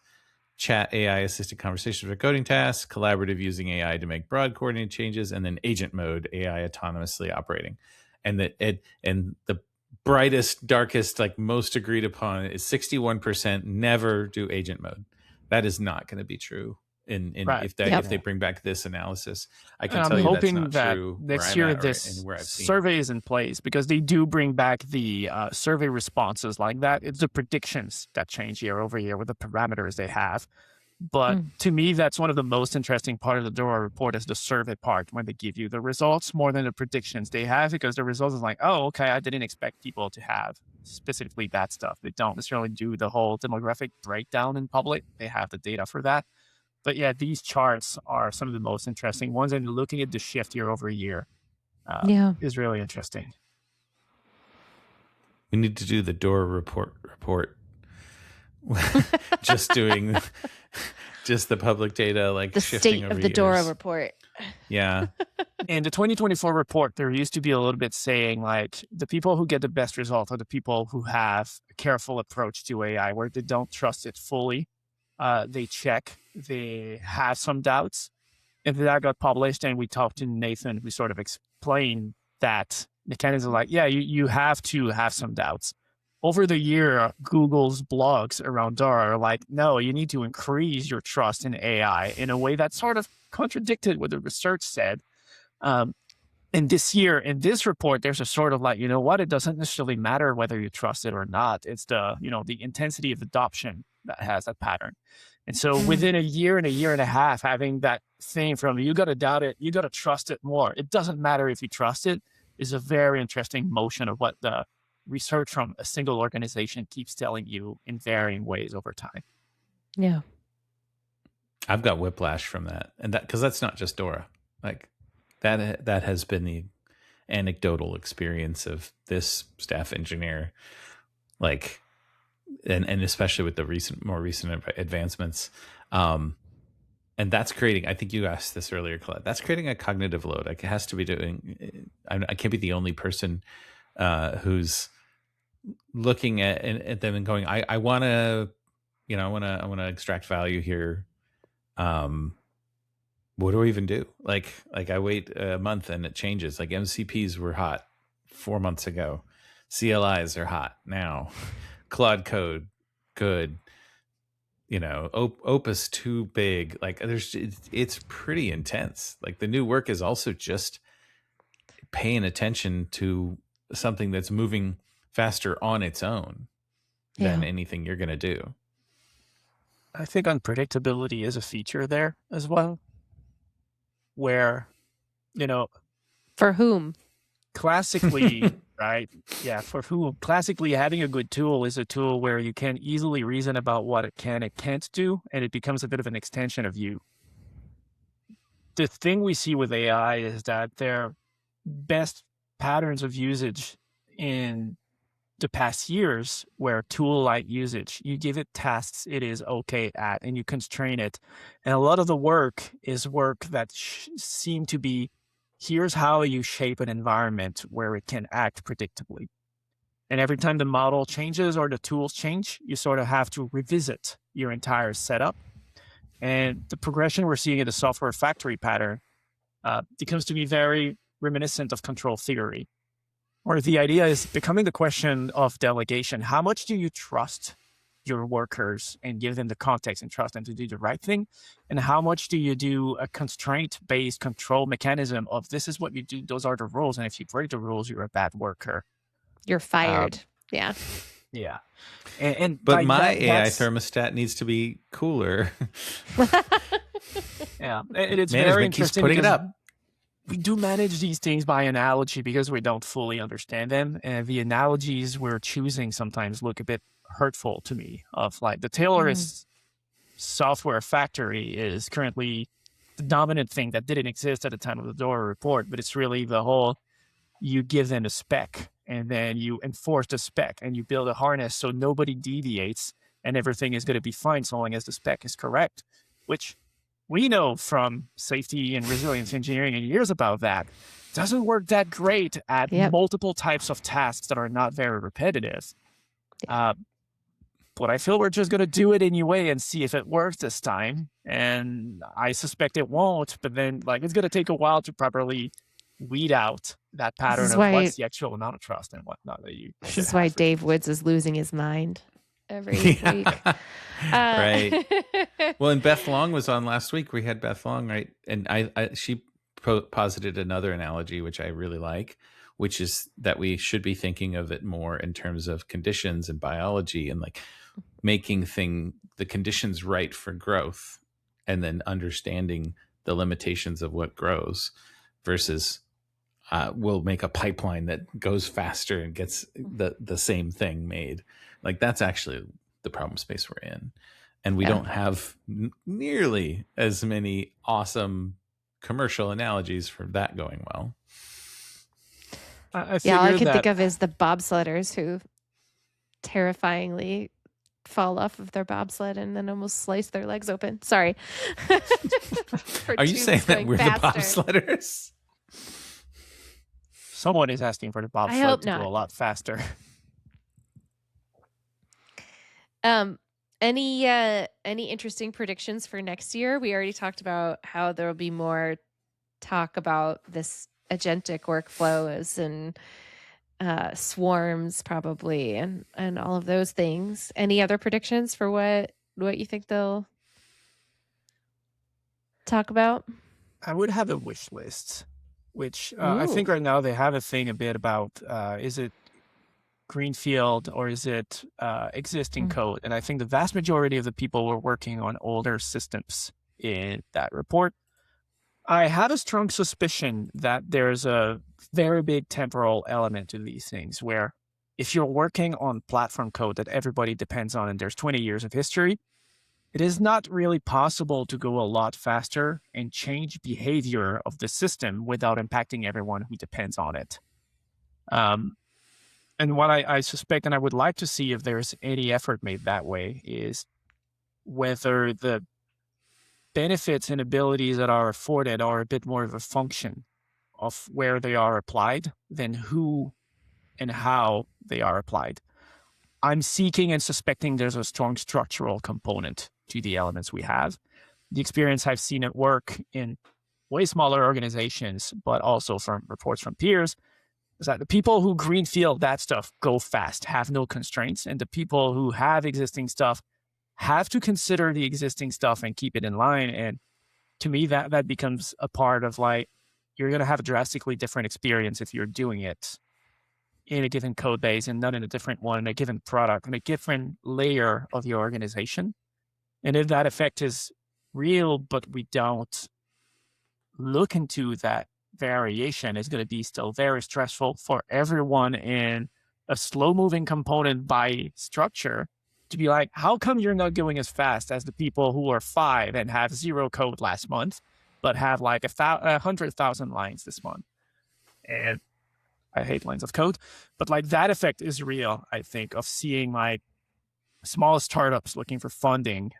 chat AI assisted conversations for coding tasks, collaborative using AI to make broad coordinated changes, and then agent mode, AI autonomously operating. And the brightest, darkest, like most agreed upon is 61% never do agent mode. That is not going to be true. If they bring back this analysis, I can tell you that's not true. Next year this survey is in place because they do bring back the survey responses like that. It's the predictions that change year over year with the parameters they have. But to me, that's one of the most interesting part of the DORA report is the survey part when they give you the results more than the predictions they have, because the results is like, oh, okay, I didn't expect people to have specifically that stuff. They don't necessarily do the whole demographic breakdown in public. They have the data for that. But yeah, these charts are some of the most interesting ones, and looking at the shift year over year is really interesting. We need to do the DORA report. Just doing just the public data, like the shifting state over of the years. DORA report. Yeah. In the 2024 report, there used to be a little bit saying like the people who get the best result are the people who have a careful approach to AI, where they don't trust it fully. They check, they have some doubts. And that got published, and we talked to Nathan, we sort of explained that mechanism like, yeah, you have to have some doubts. Over the year, Google's blogs around DORA are like, no, you need to increase your trust in AI in a way that sort of contradicted what the research said. And this year, in this report, there's a sort of like, you know what, it doesn't necessarily matter whether you trust it or not. It's the intensity of adoption that has that pattern. And so within a year and a half, having that thing from you got to doubt it, you got to trust it more. It doesn't matter if you trust it is a very interesting motion of what the research from a single organization keeps telling you in varying ways over time. Yeah. I've got whiplash from that. And that, because that's not just DORA. Like that has been the anecdotal experience of this staff engineer. Like, and especially with the more recent advancements. And that's creating, I think you asked this earlier, Colette, that's creating a cognitive load. Like it has to be doing, I can't be the only person who's looking at them and going, I want to, I want to extract value here. What do I even do? Like I wait a month and it changes. Like MCPs were hot 4 months ago. CLIs are hot now. Claude Code, good. Opus too big. Like it's pretty intense. Like the new work is also just paying attention to something that's moving faster on its own than anything you're going to do. I think unpredictability is a feature there as well, where, for whom? Classically, right? Yeah, for whom? Classically, having a good tool is a tool where you can easily reason about what it can and can't do, and it becomes a bit of an extension of you. The thing we see with AI is that their best patterns of usage in the past years where tool-like usage, you give it tasks it is okay at, and you constrain it. And a lot of the work is work that seem to be, here's how you shape an environment where it can act predictably. And every time the model changes or the tools change, you sort of have to revisit your entire setup. And the progression we're seeing in the software factory pattern becomes to be very reminiscent of control theory, where the idea is becoming the question of delegation. How much do you trust your workers and give them the context and trust them to do the right thing? And how much do you do a constraint-based control mechanism of this is what you do, those are the rules, and if you break the rules, you're a bad worker. You're fired. Yeah. But my AI thermostat needs to be cooler. Yeah, and it's Management very interesting. Keeps putting it up. We do manage these things by analogy because we don't fully understand them. And the analogies we're choosing sometimes look a bit hurtful to me. Of like the Taylorist software factory is currently the dominant thing that didn't exist at the time of the DORA report, but it's really the whole, you give them a spec and then you enforce the spec and you build a harness so nobody deviates and everything is going to be fine so long as the spec is correct, which we know from safety and resilience engineering and years about that doesn't work that great at multiple types of tasks that are not very repetitive. But I feel we're just going to do it anyway and see if it works this time. And I suspect it won't, but then like it's going to take a while to properly weed out that pattern of what's the actual amount of trust and whatnot that you. This is why Dave Woods is losing his mind every week. Right. Well, and Beth Long was on last week. We had Beth Long, right? And she posited another analogy, which I really like, which is that we should be thinking of it more in terms of conditions and biology and like making the conditions right for growth and then understanding the limitations of what grows versus we'll make a pipeline that goes faster and gets the same thing made. Like that's actually the problem space we're in. And we don't have nearly as many awesome commercial analogies for that going well. All I can think of is the bobsledders who terrifyingly fall off of their bobsled and then almost slice their legs open. Sorry. Are you saying that we're faster? The bobsledders? Someone is asking for the bobsled to go a lot faster. Any interesting predictions for next year? We already talked about how there will be more talk about this agentic workflows and swarms probably and all of those things. Any other predictions for what you think they'll talk about? I would have a wish list, which I think right now they have a thing a bit about is it greenfield or is it existing code? And I think the vast majority of the people were working on older systems in that report. I have a strong suspicion that there's a very big temporal element to these things where if you're working on platform code that everybody depends on and there's 20 years of history, it is not really possible to go a lot faster and change behavior of the system without impacting everyone who depends on it. And what I suspect, and I would like to see if there's any effort made that way, is whether the benefits and abilities that are afforded are a bit more of a function of where they are applied than who and how they are applied. I'm seeking and suspecting there's a strong structural component to the elements we have. The experience I've seen at work in way smaller organizations, but also from reports from peers, is that the people who greenfield that stuff go fast, have no constraints, and the people who have existing stuff have to consider the existing stuff and keep it in line. And to me, that becomes a part of like, you're going to have a drastically different experience if you're doing it in a given code base and not in a different one, in a given product, in a different layer of your organization. And if that effect is real, but we don't look into that variation, is going to be still very stressful for everyone in a slow-moving component by structure to be like, how come you're not going as fast as the people who are 5 and have 0 code last month, but have like 100,000 lines this month? And I hate lines of code, but like that effect is real, I think, of seeing like small startups looking for funding,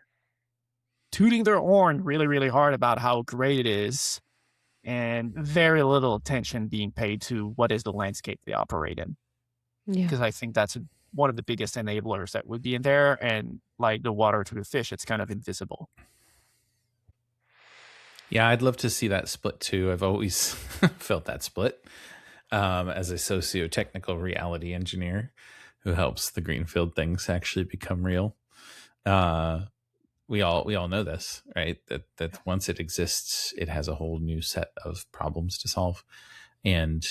tooting their horn really, really hard about how great it is, and very little attention being paid to what is the landscape they operate in. Yeah. Because I think that's one of the biggest enablers that would be in there. And like the water to the fish, it's kind of invisible. Yeah, I'd love to see that split too. I've always felt that split as a socio-technical reality engineer who helps the greenfield things actually become real. We all know this, right? That once it exists, it has a whole new set of problems to solve, and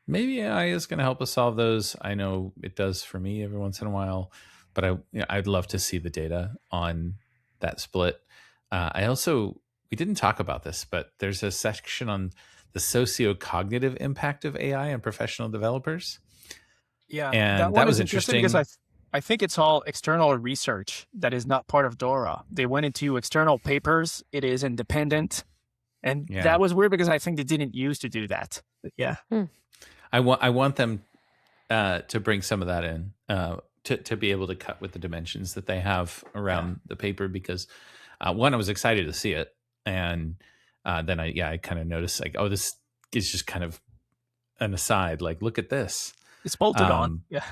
maybe AI is going to help us solve those. I know it does for me every once in a while, but I'd love to see the data on that split. We didn't talk about this, but there's a section on the socio-cognitive impact of AI on professional developers. Yeah, And that was interesting because I think it's all external research that is not part of DORA. They went into external papers. It is independent. And that was weird because I think they didn't used to do that. But yeah. I want them to bring some of that in to be able to cut with the dimensions that they have around the paper, because one, I was excited to see it. And then I kind of noticed like, oh, this is just kind of an aside. Like, look at this. It's bolted on. Yeah.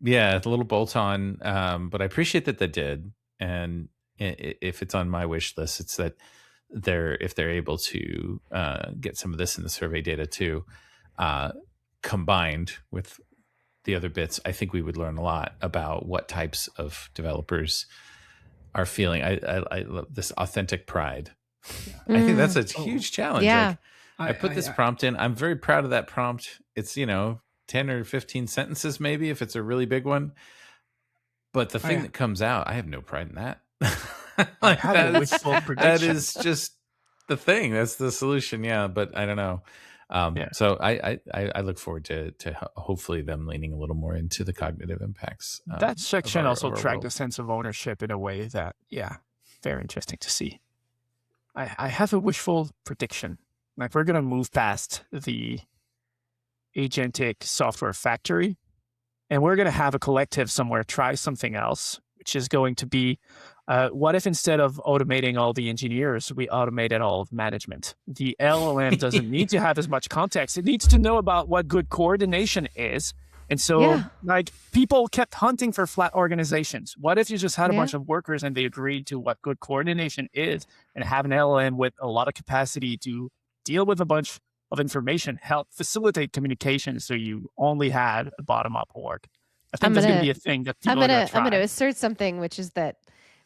Yeah, the little bolt on. But I appreciate that they did. And if it's on my wish list, it's that if they're able to get some of this in the survey data too, combined with the other bits, I think we would learn a lot about what types of developers are feeling. I love this authentic pride. I think that's a huge challenge. Yeah. Like, I put this prompt in. I'm very proud of that prompt. It's, 10 or 15 sentences, maybe, if it's a really big one. But the thing that comes out, I have no pride in that. That is just the thing. That's the solution. Yeah. But I don't know. So I look forward to hopefully them leaning a little more into the cognitive impacts. That section also tracked a sense of ownership in a way that, very interesting to see. I have a wishful prediction. Like, we're going to move past the agentic software factory, and we're going to have a collective somewhere try something else, which is going to be, what if instead of automating all the engineers, we automated all of management? The LLM doesn't need to have as much context. It needs to know about what good coordination is. And so, people kept hunting for flat organizations. What if you just had a bunch of workers and they agreed to what good coordination is, and have an LLM with a lot of capacity to deal with a bunch of information, help facilitate communication, so you only had a bottom-up org? I think that's going to be a thing that people are going to try. I'm going to assert something, which is that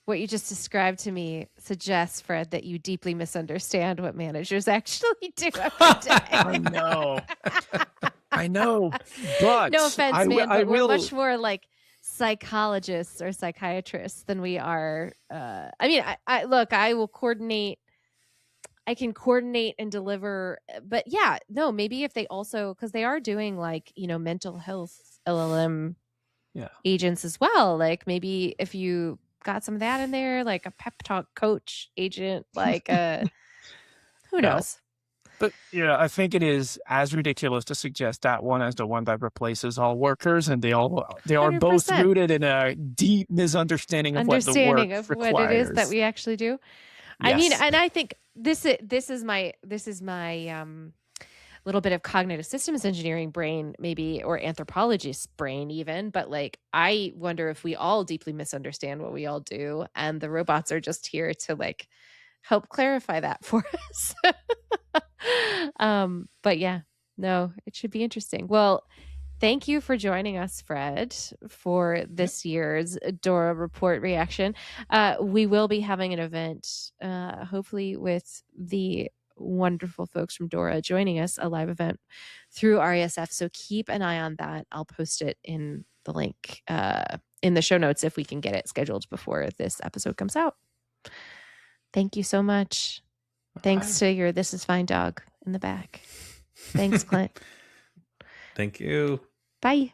what you just described to me suggests, Fred, that you deeply misunderstand what managers actually do every day. I know, but no offense, man, but we're much more like psychologists or psychiatrists than we are. I will coordinate. I can coordinate and deliver, but maybe if they also, because they are doing like, mental health LLM agents as well. Like, maybe if you got some of that in there, like a pep talk coach agent, like who knows? But I think it is as ridiculous to suggest that one as the one that replaces all workers, and they are 100%. Both rooted in a deep misunderstanding of what the work requires. What it is that we actually do. Yes. I mean, and I think this is my little bit of cognitive systems engineering brain, maybe, or anthropologist brain even. But like, I wonder if we all deeply misunderstand what we all do, and the robots are just here to like help clarify that for us. But it should be interesting. Well, thank you for joining us, Fred, for this year's DORA Report reaction. We will be having an event, hopefully with the wonderful folks from DORA joining us, a live event through RESF. So keep an eye on that. I'll post it in the link in the show notes if we can get it scheduled before this episode comes out. Thank you so much. Thanks to your This Is Fine dog in the back. Thanks, Clint. Thank you. Bye.